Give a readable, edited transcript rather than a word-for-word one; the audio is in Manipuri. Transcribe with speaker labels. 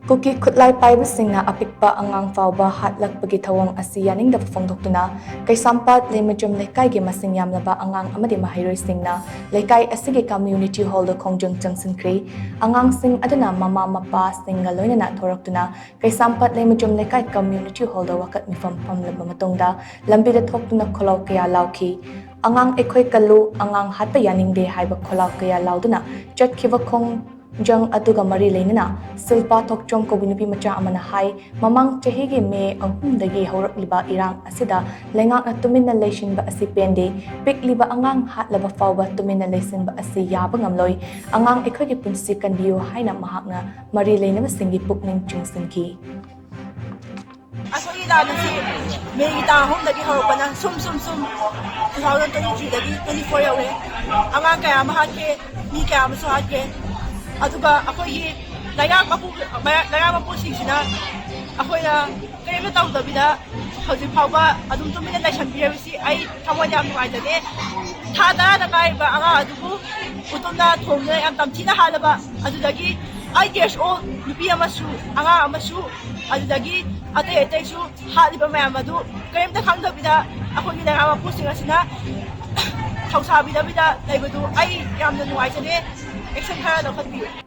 Speaker 1: Kuki khutlai paiba Singna apikpa Angang Phaoba Hatlakpagi Thouong asi Yaningdaba Phongdoktuna Keisampat Leimajam Leikai gi masing Yamlaba Angang amadi maheiroi Singna Leikai asigi community hall da Khongjang Changsinkhre Angang sing adana mama mapa singa loinana thoraktuna Keisampat Leimajam Leikai community hall da wakat mifam pamlaba matongda lambida thoktuna kholau kaya lauki Angang ekhoi kalu Angang hatpa yaningde haiba kholau kaya lauduna chatkhiba Khongjang aduga mari leinana silpa thokchom kobinupi macha amana hai mamang chehigi me ahumdagi haurakliba irang asida lengakna tuminna leisinba asi pende pikliba angang hatlaba Phaoba tuminna leisinba asi yaba ngamloi angang ekhogi punsi kanbiyo haina mahakna mari leinaba singi pukning chungsinki
Speaker 2: asoi dana si me ita ahumdagi haurapana sum 2023 dagi 24 yaure angang kaya mahatke mi kaya maso hatke aduga akoy layang mapu singsina akoy na kaya matawdabida hojik Phaoba adum tumina laisanbirabisi ai thamoi yam nuaitane thada na kaiba anga adubu utumna thongna yam tamthina halaba adudagi 8 years old nupi amasu anga amasu adudagi atay su haliba mayam adu kayamta khangdabida akoy na mapu singasina thawsabidabida laibadu ai yamna nuaitane action khara lawkhatbiyu